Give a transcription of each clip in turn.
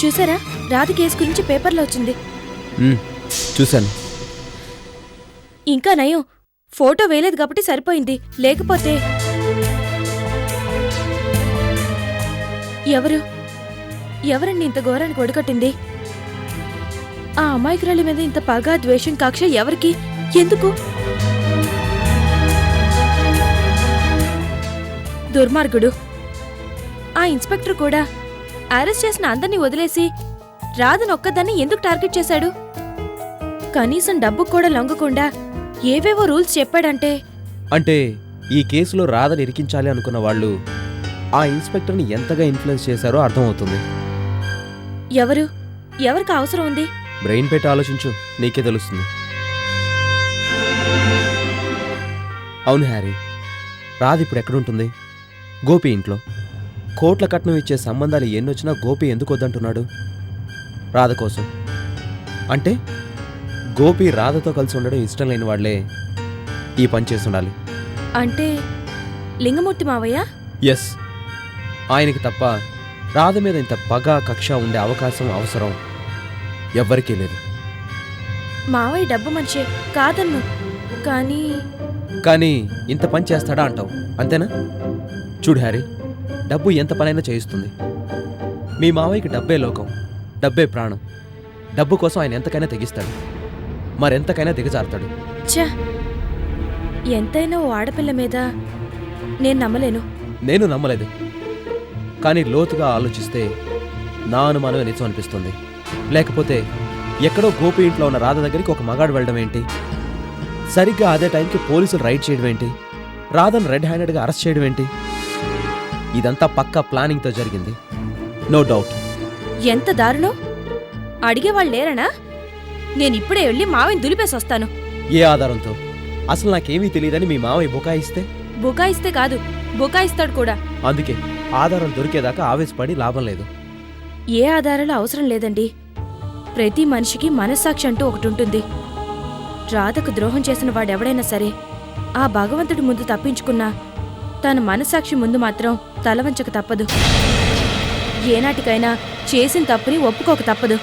చూసారా, రాధ కేసు గురించి పేపర్లో వచ్చింది. చూశాను. ఇంకా నయం, ఫోటో వేయలేదు కాబట్టి సరిపోయింది. లేకపోతే ఎవరండి ఇంత ఘోరానికి ఒడికట్టింది? ఆ అమాయకురాలి మీద ఇంత పగ, ద్వేషం, కక్ష ఎవరికి, ఎందుకు? దుర్మార్గుడు. ఆ ఇన్స్పెక్టర్ కూడా అరెస్ట్ చేసిన అందర్నీ వదిలేసి రాధనొక్కదాన్ని ఎందుకు టార్గెట్ చేశాడు? కనీసం డబ్బుకు కూడా లొంగకుండా ఏవేవో రూల్స్ చెప్పాడంటే అంటే ఈ కేసులో రాధని ఇరికించాలి అనుకున్న వాళ్ళు ఆ ఇన్స్పెక్టర్ని ఎంతగా ఇన్ఫ్లుయెన్స్ చేశారో అర్థమవుతుంది. ఎవరికి అవసరం ఉంది? బ్రెయిన్ పెట్టి ఆలోచించు, నీకే తెలుస్తుంది. అవును హ్యారీ, రాధ ఇప్పుడు ఎక్కడుంటుంది? గోపి ఇంట్లో. కోట్ల కట్నం ఇచ్చే సంబంధాలు ఎన్నొచ్చినా గోపి ఎందుకు వద్దంటున్నాడు? రాధ కోసం. అంటే గోపి రాధతో కలిసి ఉండడం ఇష్టం లేని వాళ్లే ఈ పని చేస్తుండాలి. అంటే లింగమూర్తి మావయ్య? ఎస్, ఆయనకి తప్ప రాధ మీద ఇంత పగ, కక్ష ఉండే అవకాశం, అవసరం ఎవ్వరికీ లేదు. మావయ్య డబ్బు మనిషే కాదన్ను, కానీ ఇంత పని చేస్తాడా అంటావు, అంతేనా? చూడు హ్యారీ, డబ్బు ఎంత పనైనా చేయిస్తుంది. మీ మావయ్యకి డబ్బే లోకం, డబ్బే ప్రాణం. డబ్బు కోసం ఆయన ఎంతకైనా తెగిస్తాడు, మరెంతకైనా దిగజారుతాడు. ఛా, ఎంతైనా ఓ ఆడపిల్ల మీద నేను నమ్మలేను. నేను నమ్మలేదు, కానీ లోతుగా ఆలోచిస్తే నా అనుమానమే నిజం అనిపిస్తుంది. లేకపోతే ఎక్కడో గోపి ఇంట్లో ఉన్న రాధ దగ్గరికి ఒక మగాడు వెళ్ళడం ఏంటి? సరిగ్గా అదే టైంకి పోలీసులు రైడ్ చేయడం ఏంటి? రాధను రెడ్ హ్యాండెడ్గా అరెస్ట్ చేయడం ఏంటి? ఇదంతా పక్కా ప్లానింగ్తో జరిగింది, నో డౌట్. ఎంత దారుణం! అడిగేవాళ్ళు లేరనా? నేనిప్పుడే వెళ్ళి మావయ్యని దులిపేసొస్తాను. ఏ ఆధారంతో? అసలు నాకేమీ తెలియదని మీ మావయ్య బుకాయిస్తే? బుకాయిస్తే కాదు, బుకాయిస్తాడు కూడా. అందుకే ఆధారం దొరికేదాకా ఆవేశపడి లాభం లేదు. ఏ ఆధారాలు అవసరం లేదండి. ప్రతి మనిషికి మనస్సాక్షి అంటూ ఒకటుంటుంది. రాధకు ద్రోహం చేసిన వాడెవడైనా సరే ఆ భగవంతుడి ముందు తప్పించుకున్నా తన మనస్సాక్షి ముందు మాత్రం తలవంచక తప్పదు. ఏనాటికైనా చేసిన తప్పుని ఒప్పుకోక తప్పదు.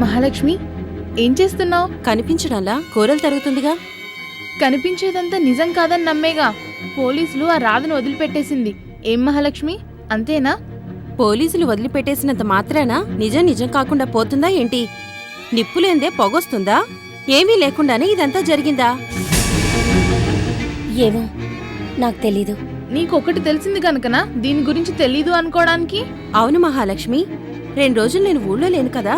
మహాలక్ష్మి, ఏం చేస్తున్నావు? కనిపించడంలా కూరలు తరుగుతుందిగా. కనిపించేదంతా నిజం కాదని నమ్మేగా పోలీసులు ఆ రాధను వదిలిపెట్టేసింది. ఏం మహాలక్ష్మి, అంతేనా? పోలీసులు వదిలిపెట్టేసినంత మాత్రాన నిజం నిజం కాకుండా పోతుందా ఏంటి? నిప్పులేందే పొగొస్తుందా? ఏమీ లేకుండానే ఇదంతా జరిగిందా? ఏమో, నాకు తెలీదు. నీకొకటి తెలిసింది కనుకనా దీని గురించి తెలీదు అనుకోవడానికి? అవును మహాలక్ష్మి, 2 రోజులు నేను ఊళ్ళో లేను కదా.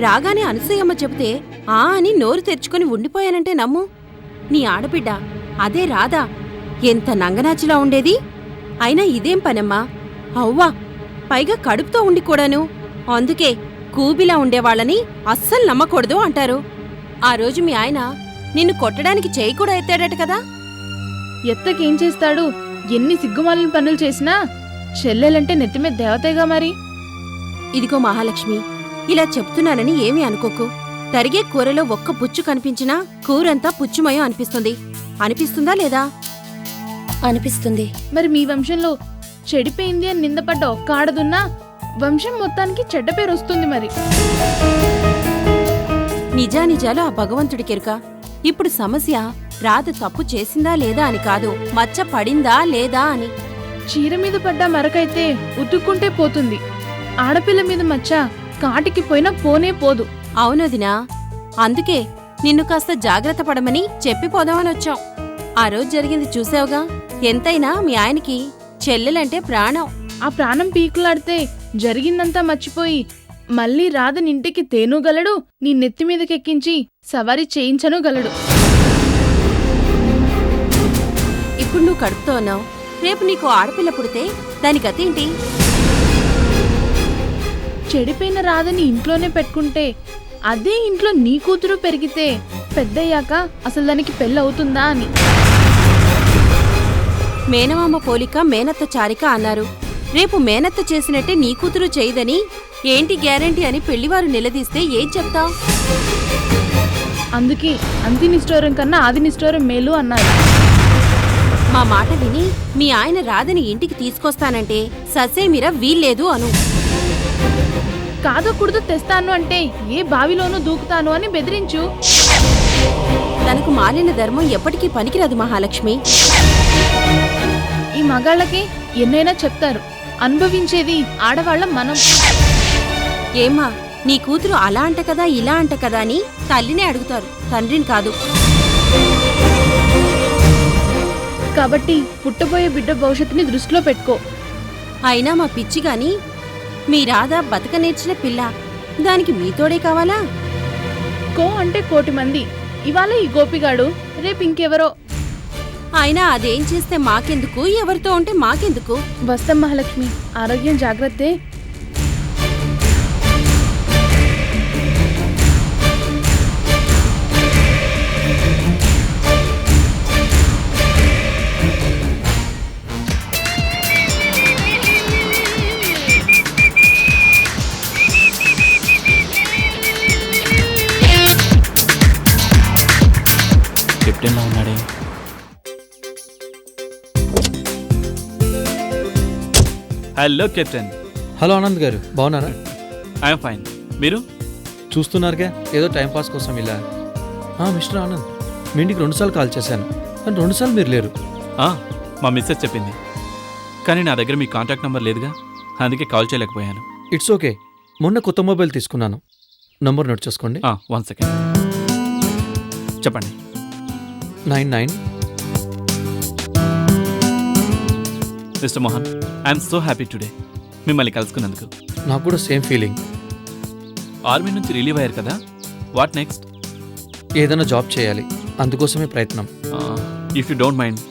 రాగానే అనసూయమ్మ చెబితే ఆ అని నోరు తెరుచుకుని ఉండిపోయానంటే నమ్ము. నీ ఆడబిడ్డ అదే రాధా ఎంత నంగనాచిలా ఉండేది. అయినా ఇదేం పనమ్మా, అవ్వా, పైగా కడుపుతో ఉండి కూడాను. అందుకే కూబిలా ఉండేవాళ్ళని అస్సలు నమ్మకూడదు అంటారు. ఆ రోజు మీ ఆయన నిన్ను కొట్టడానికి చేయి కూడా ఎత్తాడట కదా. ఎత్తకేం చేస్తాడు? ఎన్ని సిగ్గుమాలిన పనులు చేసినా చెల్లెలంటే నెత్తిమీద దేవతేగా మరి. ఇదిగో మహాలక్ష్మి, ఇలా చెప్తున్నానని ఏమీ అనుకోకు. తరిగే కూరలో ఒక్క పుచ్చు కనిపించినా కూరంతా పుచ్చుమయం అనిపిస్తుంది. అనిపిస్తుందా లేదా? అనిపిస్తుంది. మరి మీ వంశంలో చెడిపోయింది అని నిందపడ్డ ఒక్క ఆడదున్నా వంశం మొత్తానికి చెడ్డ పేరు వస్తుంది మరి. నిజానిజాలు ఆ భగవంతుడికెరుక. ఇప్పుడు సమస్య రాధ తప్పు చేసిందా లేదా అని కాదు, మచ్చ పడిందా లేదా అని. చీర మీద పడ్డ మరకైతే ఉతుక్కుంటే పోతుంది. ఆడపిల్ల మీద మచ్చ కాటికి పోయినా పోనే పోదు. అవునదినా, అందుకే నిన్ను కాస్త జాగ్రత్త పడమని చెప్పిపోదామని వచ్చాం. ఆ రోజు జరిగింది చూసావుగా. ఎంతైనా మీ ఆయనకి చెల్లెలంటే ప్రాణం. ఆ ప్రాణం పీకులాడితే జరిగిందంతా మర్చిపోయి మళ్ళీ రాధనింటికి తేనుగలడు, నీ నెత్తిమీదకెక్కించి సవారీ చేయించనుగలడు. ఇప్పుడు నువ్వు కడుపుతో ఉన్నావు, రేపు నీకు ఆడపిల్ల పుడితే దాని గతేంటి? చెడిపోయిన రాధని ఇంట్లోనే పెట్టుకుంటే అదే ఇంట్లో నీ కూతురు పెరిగితే పెద్దయ్యాక అసలు దానికి పెళ్ళవుతుందా అని. మేనమామ పోలిక మేనత్త చారిక అన్నారు. రేపు మేనత్త చేసినట్టే నీ కూతురు చేయదని ఏంటి గ్యారంటీ అని పెళ్లివారు నిలదీస్తే ఏం చెప్తావ్? అందుకే అంతి నిష్ఠూరం కన్నా ఆది నిష్ఠూరం మేలు అన్నారు. మా మాట విని మీ ఆయన రాధని ఇంటికి తీసుకొస్తానంటే ససేమిరా వీల్లేదు అను. కాదకూడదు తెస్తాను అంటే ఏ బావిలోనూ దూకుతాను అని బెదిరించు. తనకు మాలిన ధర్మం ఎప్పటికీ పనికిరాదు మహాలక్ష్మి. ఈ మగాళ్ళకి ఎన్నైనా చెప్తారు, అనుభవించేది ఆడవాళ్ళం మనం. ఏమ్మా, నీ కూతురు అలా అంట కదా ఇలా అంట కదా అని తల్లినే అడుగుతారు, తండ్రిని కాదు. కాబట్టి పుట్టబోయే బిడ్డ భవిష్యత్తుని దృష్టిలో పెట్టుకో. అయినా మా పిచ్చి గాని మీ రాధ బతక నేర్చిన పిల్ల, దానికి మీతోడే కావాలా? కో అంటే కోటి మంది. ఇవాళ ఈ గోపిగాడు, రేపు ఇంకెవరో. అయినా అదేం చేస్తే మాకెందుకు, ఎవరితో ఉంటే మాకెందుకు? వస్తాం మహాలక్ష్మి, ఆరోగ్యం జాగ్రత్తే. కెప్టెన్లా ఉన్నాడే. Hello captain. హలో ఆనంద్ గారు, బాగున్నారా? I'm fine. మీరు? చూస్తున్నారుగా, ఏదో టైంపాస్ కోసం ఇలా. మిస్టర్ ఆనంద్, మీ ఇంటికి 2 సార్లు కాల్ చేశాను, కానీ 2 సార్లు మీరు లేరు. మా మిస్సెస్ చెప్పింది, కానీ నా దగ్గర మీ కాంటాక్ట్ నెంబర్ లేదుగా, అందుకే కాల్ చేయలేకపోయాను. It's okay. మొన్న కొత్త మొబైల్ తీసుకున్నాను, నంబర్ నోట్ చేసుకోండి. 1 సెకండ్ చెప్పండి. 99. Mister Mohan, I'm so happy today మిమ్మల్ని కలుసుకున్నందుకు. నాకు కూడా సేమ్ ఫీలింగ్. ఆర్మీ నుంచి రిలీవ్ అయ్యారు కదా, వాట్ నెక్స్ట్? ఏదైనా జాబ్ చేయాలి, అందుకోసమే ప్రయత్నం. ఇఫ్ యూ డోంట్ మైండ్,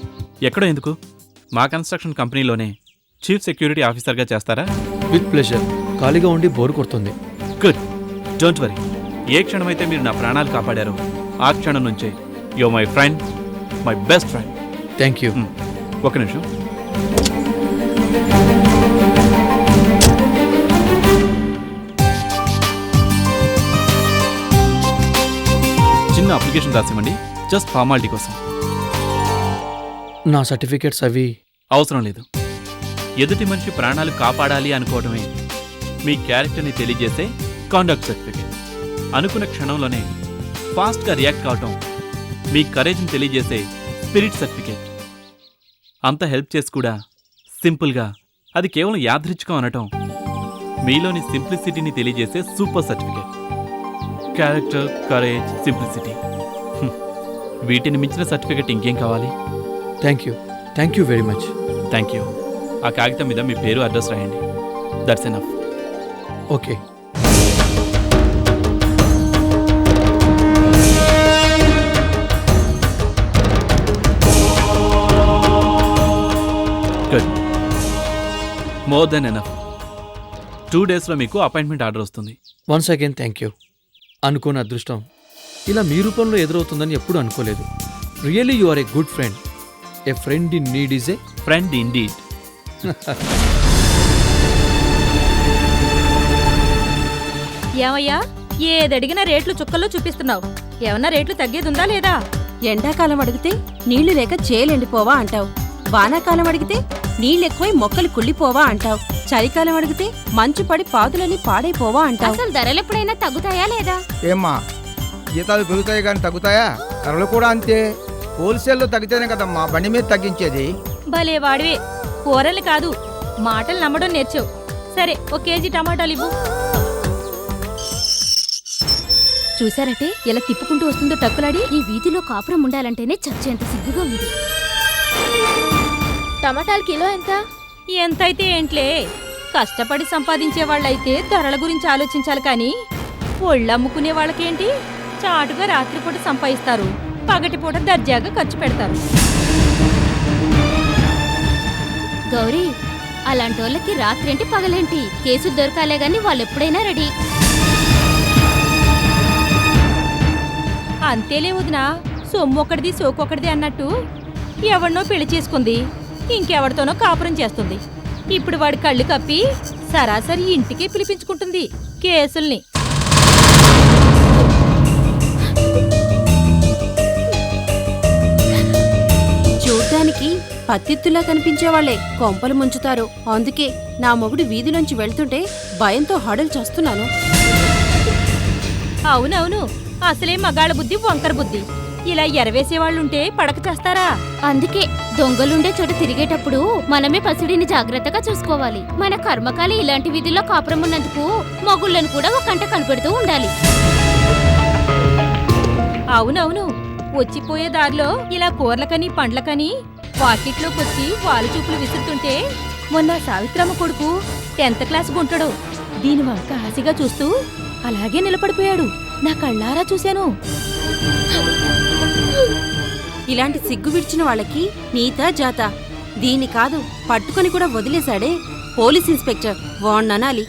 ఎక్కడో ఎందుకు, మా కన్స్ట్రక్షన్ కంపెనీలోనే చీఫ్ సెక్యూరిటీ ఆఫీసర్గా చేస్తారా? With pleasure. ఖాళీగా ఉండి బోర్ కొడుతుంది. Good, don't worry. ఏ క్షణమైతే మీరు నా ప్రాణాలు కాపాడారో ఆ క్షణం నుంచే you my friend, my best friend. Thank you. ఒక నిమిషం. చిన్న అప్లికేషన్ రాసివ్వండి, జస్ట్ ఫార్మాలిటీ కోసం. నా సర్టిఫికేట్స్ అవి అవసరం లేదు. ఎదుటి మనిషి ప్రాణాలు కాపాడాలి అనుకోవడమే మీ క్యారెక్టర్ని తెలియజేసే కాండక్ట్ సర్టిఫికేట్. అనుకున్న క్షణంలోనే ఫాస్ట్గా రియాక్ట్ కావటం మీ కరేజ్ని తెలియజేసే స్పిరిట్ సర్టిఫికేట్. అంత హెల్ప్ చేసి కూడా సింపుల్గా అది కేవలం యాదృచ్ఛికం అనటం మీలోని సింప్లిసిటీని తెలియజేసే super certificate. Character, courage, simplicity, వీటిని మించిన సర్టిఫికేట్ ఇంకేం కావాలి? Thank you very much. Thank you. ఆ కాగితం మీద మీ పేరు, అడ్రస్ రాయండి. That's enough. Okay. Good, more than enough. 2 డేస్లో మీకు అపాయింట్మెంట్ ఆర్డర్ వస్తుంది. Once again thank you. అనుకోని అదృష్టం ఇలా మీ రూపంలో ఎదురవుతుందని ఎప్పుడూ అనుకోలేదు. Really you are a good friend. A friend in need is a friend indeed. ఏమయ్యా, ఏదడిగినా రేట్లు చుక్కల్లో చూపిస్తున్నావు. ఏమన్నా రేట్లు తగ్గేదుందా లేదా? ఎండాకాలం అడిగితే నీళ్లు లేక చేలెండిపోవా అంటావు. వానాకాలం అడిగితే నీళ్ళెక్కువై మొక్కలు కుళ్ళిపోవా అంటావు. చలికాలం అడిగితే మంచు పడి పాదులని పాడైపోవా అంటావు. అసలు ధరలు ఎప్పుడైనా తగ్గుతాయా లేదా? ఏమ్మా, జీతాలు పెరుగుతాయి కానీ తగ్గుతాయా? ధరలు కూడా అంతే. హోల్సేల్లో తగ్గితేనే కదమ్మా బండి మీద తగ్గించేది. భలే వాడివే, కూరలు కాదు మాటలు నమ్మడం నేర్చావు. సరే, 1 కేజీ టమాటాలు ఇవ్వు. చూసారటే ఎలా తిప్పుకుంటూ వస్తుందో టక్కులాడి. ఈ వీధిలో కాపురం ఉండాలంటేనే చచ్చేంత సిగ్గుగా ఉంది. టమాటాలు కిలో ఎంత? ఎంతైతే ఏంట్లే, కష్టపడి సంపాదించే వాళ్ళైతే ధరల గురించి ఆలోచించాలి కానీ ఒళ్ళు అమ్ముకునే వాళ్ళకేంటి, చాటుగా రాత్రిపూట సంపాదిస్తారు, పగటిపూట దర్జాగా ఖర్చు పెడతారు. గౌరీ, అలాంటోళ్ళకి రాత్రేంటి పగలేంటి, కేసులు దొరకాలే గాని వాళ్ళెప్పుడైనా రెడీ. అంతేలే వదినా, సొమ్మొక్కడిది సోకొక్కడిది అన్నట్టు ఎవరినో పెళ్లి చేసుకుంది, ఇంకెవరితోనో కాపురం చేస్తుంది. ఇప్పుడు వాడి కళ్ళు కప్పి సరాసరి ఇంటికే పిలిపించుకుంటుంది కేసుల్ని. చూడ్డానికి పత్తిత్తులా కనిపించేవాళ్లే కొంపలు ముంచుతారు. అందుకే నా మొగుడు వీధిలోంచి వెళ్తుంటే భయంతో హడలు చేస్తున్నాను. అవునవును, అసలే మగాళ్ళ బుద్ధి వంకర బుద్ధి. ఇలా ఎరవేసేవాళ్ళుంటే పడక చేస్తారా? అందుకే దొంగలుండే చోట తిరిగేటప్పుడు మనమే పసిడిని జాగ్రత్తగా చూసుకోవాలి. మన కర్మకాలి ఇలాంటి విధుల్లో కాపురం ఉన్నందుకు మగుళ్ళను కూడా ఒక కంట కనిపెడుతూ ఉండాలి. అవునవును, వచ్చిపోయే దారిలో ఇలా కూరలకని పండ్లకని వాకిట్లోకొచ్చి వాళ్ళ చూపులు విసురుతుంటే మొన్న సావిత్రమ్మ కొడుకు 10th క్లాస్ గుంటాడు. దీని వంక ఆశగా చూస్తూ అలాగే నిలబడిపోయాడు. నా కళ్ళారా చూశాను. ఇలాంటి సిగ్గు విడిచిన వాళ్ళకి నీతా జాత. దీని కాదు పట్టుకొని కూడా వదిలేశాడే పోలీస్ ఇన్స్పెక్టర్, వాణ్ణనాలి.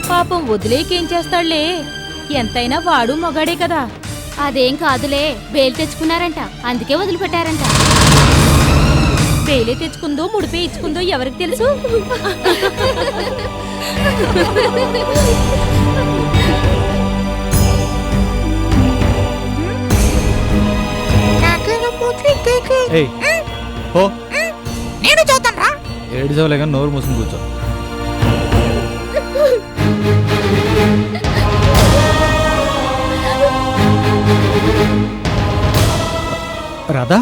పాపం వదిలేకేం చేస్తాడులే, ఎంతైనా వాడు మగాడే కదా. అదేం కాదులే, బెయిల్ తెచ్చుకున్నారంట, అందుకే వదిలిపెట్టారంట. బెయిలే తెచ్చుకుందో ముడిపే ఇచ్చుకుందో ఎవరికి తెలుసు. ఏయ్ పో, నేను చూస్తాను రా. ఏడుజవలే కానీ నోరు మూసుకుని కూర్చో. రాధా,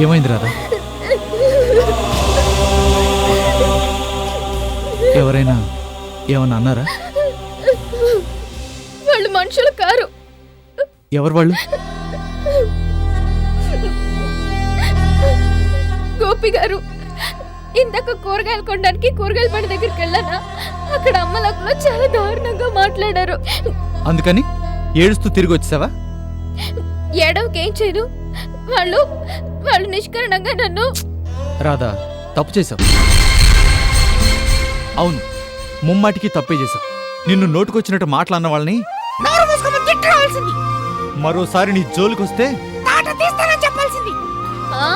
ఏమైంది రాధా? ఎవరైనా ఏమన్నా అన్నారా? వాళ్ళు మనుషులు కారు. ఎవరు వాళ్ళు? గోపి గారు, ఇందాక కూరగాయలు కొనడానికి కూరగాయల బండి దగ్గరికి వెళ్ళానా, అక్కడ అమ్మలకులో చాలా దారుణంగా మాట్లాడారు. అందుకని ఏడుస్తూ తిరిగి వచ్చావా? ఏడవకేం చేయదు, వాళ్ళు నిష్కరణంగా నన్ను. రాధా, తప్పు చేశావు. అవును, ముమ్మాటికి తప్పే చేశావు. నిన్ను నోటుకొచ్చినట్టు మాట్లాడిన వాళ్ళని నోరు మూసుకోమని తిట్టాల్సింది. మరోసారి నీ జోలికొస్తే తాట తీస్తానని చెప్పాల్సింది. ఆ,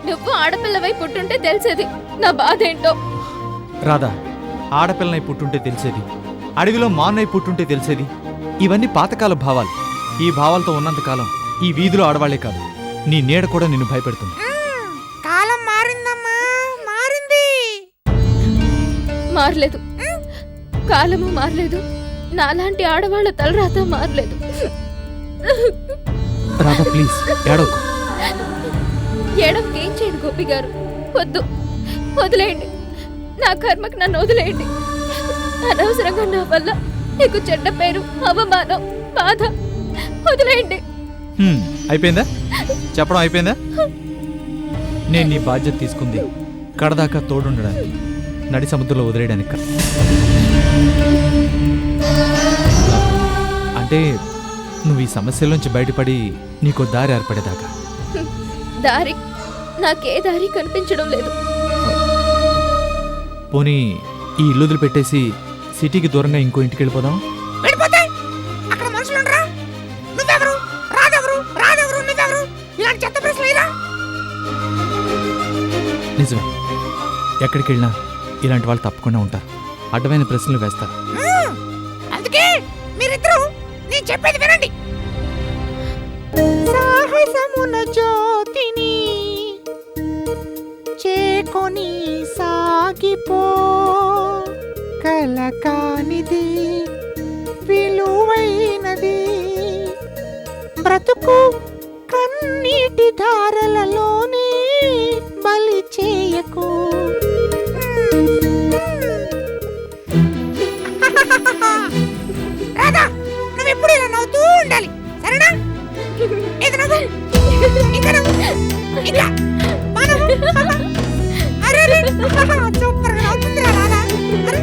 నువ్వు ఆడపిల్లవై పుట్టుంటే తెలిసేది నా బాధ ఏంటో. రాధా, ఆడపిల్లనై పుట్టుంటే తెలిసేది, అడవిలో మాన్నై పుట్టుంటే తెలిసేది. ఇవన్నీ పాతకాల భావాలు. ఈ భావాలతో ఉన్నంతకాలం ఈ వీధిలో ఆడవాళ్లే కాదు, నీ నీడ కూడా నిన్ను భయపెడుతుంది. కాలం మారిందమ్మా, మారింది. మారలేదు, కాలము మారలేదు, నాలాంటి ఆడవాళ్ళ తలరాత మారలేదు. రాధా ప్లీజ్ ఏడవకు. ఏడవకేం చేయదు గోపి గారు, వద్దు, వదిలేయండి. నా కర్మకు నన్ను వదిలేయండి. అనవసరంగా నా వల్ల నీకు చెడ్డ పేరు, అవమానం, బాధ. వదిలేయండి. అయిపోయిందా? చెప్పడం అయిపోయిందా? నేను నీ బాధ్యత తీసుకుంది కడదాకా తోడుండడానికి, నడి సముద్రంలో వదిలేయడానికి కాదు. అంటే నువ్వు ఈ సమస్యలోంచి బయటపడి నీకో దారి ఏర్పడేదాకా. దారి? నాకే దారి కనిపించడం లేదు. పోనీ ఈ ఇల్లు వదిలిపెట్టేసి సిటీకి దూరంగా ఇంకో ఇంటికి వెళ్ళిపోదాం. వెళ్ళిపోతే అక్కడ మనుషులు ఉండరా? నువ్వెవరు? రాదెవరు? రాదెవరు? నువ్వెవరు? ఇలాంటి చెత్త ప్రశ్నలు లేరా? నిజమే, ఎక్కడికి వెళ్ళినా ఇలాంటి వాళ్ళు తప్పకుండా ఉంటారు, అడ్డమైన ప్రశ్నలు వేస్తారు. అందుకే మీరిద్దరూ నేను చెప్పేది వినండి. సాహసమున జ్యోతిని చేకొని సాగిపో, కలకానిది విలువైనది బ్రతుకు, కన్నీటి ధారలలోనే బలి చేయకు. రాధా, నువ్వు ఎప్పుడు ఇలా నవ్వుతూ ఉండాలి, సరేనా? ఇది నవ్వు, ఇంకా నవ్వు, ఇంకా అరే సూపర్ గా నవ్వుతుందిరా రాధా. అరే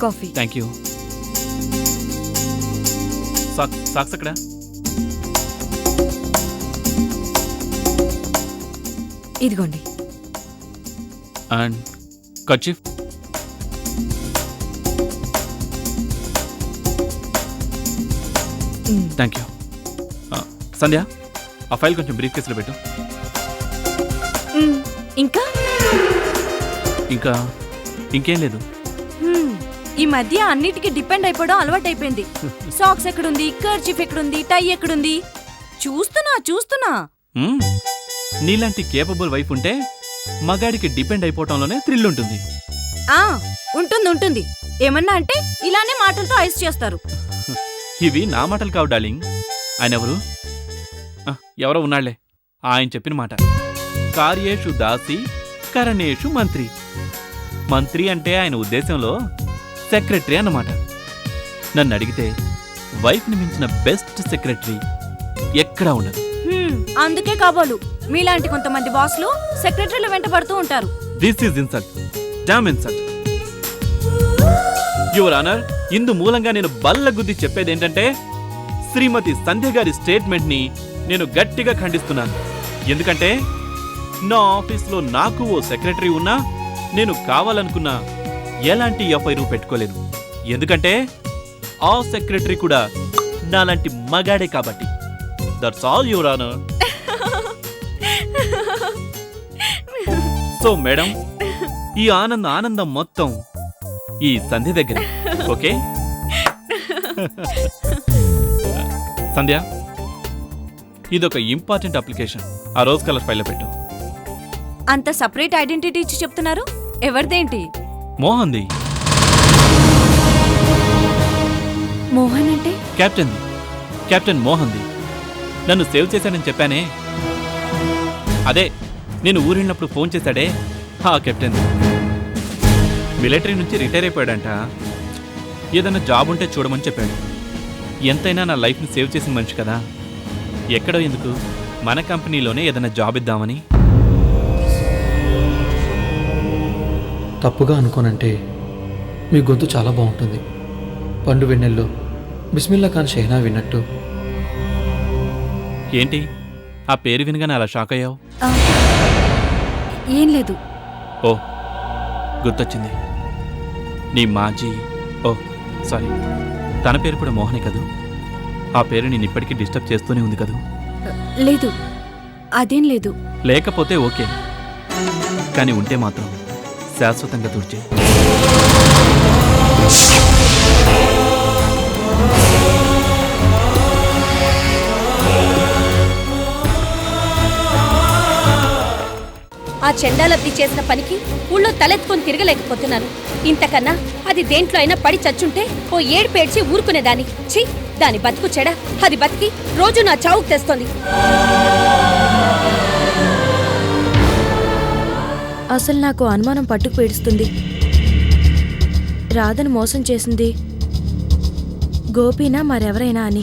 కాఫీ. Thank you. సాక్స్ అక్కడ. ఇదిగోండి. And kerchief. Thank you. Sandhya, ఆ ఫైల్ కొంచెం బ్రీఫ్ కేసులో పెట్టు. ఇంకా ఇంకా ఇంకేం లేదు. ఈ మధ్య అన్నిటికీ డిపెండ్ అయిపోవడం అలవాటైపోయింది. సాక్స్ ఎక్కడుంది, కర్చీఫ్ ఎక్కడుంది, టై ఎక్కడుంది చూస్తున్నా. నీలాంటి కేపబుల్ వైఫ్ ఉంటే మగాడికి డిపెండ్ అయిపోవటంలోనే థ్రిల్ ఉంటుంది. ఉంటుంది. ఏమన్నా అంటే ఇలానే మాటలతో ఐస్ చేస్తారు. ఇవి నా మాటలు కావు డార్లింగ్. ఆయన ఎవరు? ఎవరో ఉన్నాళ్లే, ఆయన చెప్పిన మాట. కార్యేషు దాసి కరణేషు మంత్రి. మంత్రి అంటే ఆయన ఉద్దేశంలో సెక్రటరీ అన్నమాట. నన్ను అడిగితే వైఫ్ని మించిన బెస్ట్ సెక్రటరీ ఎక్కడా ఉండదు. అందుకే కాబోలు మీలాంటి కొంతమంది బాస్లు సెక్రటరీలు వెంట పడుతూ ఉంటారు. This is insult, damn insult. Your honour, ఇందు మూలంగా నేను బల్లగుద్ది చెప్పేదేంటంటే శ్రీమతి సంధ్య గారి స్టేట్మెంట్ ని నేను గట్టిగా ఖండిస్తున్నాను. ఎందుకంటే నా ఆఫీస్లో నాకు ఓ సెక్రటరీ ఉన్నా నేను కావాలనుకున్నా ఎలాంటి ఎఫ్ఐఆర్ పెట్టుకోలేను. ఎందుకంటే ఆ సెక్రటరీ కూడా నాలాంటి మగాడే కాబట్టి. That's all your honour. So madam, ఈ ఆనందం మొత్తం ఈ సంధ్య దగ్గర. ఓకే సంధ్య, ఇదొక ఇంపార్టెంట్ అప్లికేషన్. ఆ రోజ్ కలర్ ఫైల్లో పెట్టు. అంత సపరేట్ ఐడెంటిటీ ఇచ్చి చెప్తున్నారు. ఎవరిదేంటి? మోహన్ది. మోహన్ అంటే కెప్టెన్ మోహన్ది. నన్ను సేవ్ చేశానని చెప్పానే, అదే నేను ఊరెళ్ళినప్పుడు ఫోన్ చేశాడే ఆ కెప్టెన్. మిలిటరీ నుంచి రిటైర్ అయిపోయాడంట. ఏదైనా జాబ్ ఉంటే చూడమని చెప్పాడు. ఎంతైనా నా లైఫ్ని సేవ్ చేసిన మనిషి కదా, ఎక్కడో ఎందుకు మన కంపెనీలోనే ఏదైనా జాబ్ ఇద్దామని. తప్పుగా అనుకోనంటే మీ గొంతు చాలా బాగుంటుంది. పండు వెన్నెల్లో బిస్మిల్లా ఖాన్ షెహనా విన్నట్టు. ఏంటి ఆ పేరు వినగానే అలా షాక్ అయ్యావు? ఏం లేదు. ఓ గుర్తొచ్చింది, నీ మాజీ సారీ తన పేరు కూడా మోహనే కదూ? ఆ పేరు నేను ఇప్పటికీ డిస్టర్బ్ చేస్తూనే ఉంది కదూ? లేదు, అదేం లేదు. లేకపోతే ఓకే, కానీ ఉంటే మాత్రం శాశ్వతంగా తుడిచే. ఆ చెండాలబ్ది చేసిన పనికి ఊళ్ళో తలెత్తుకొని తిరగలేకపోతున్నాను. ఇంతకన్నా అది దేంట్లో అయినా పడి చచ్చుంటే ఓ ఏడు పేడ్చి ఊరుకునేదాన్ని. ఛీ, దాని బతుకు చెడ, అది బతికి రోజు నా చావుకు తెస్తోంది. అసలు నాకు అనుమానం పట్టుకు పేడుస్తుంది. రాధను మోసం చేసింది గోపీనా మరెవరైనా అని.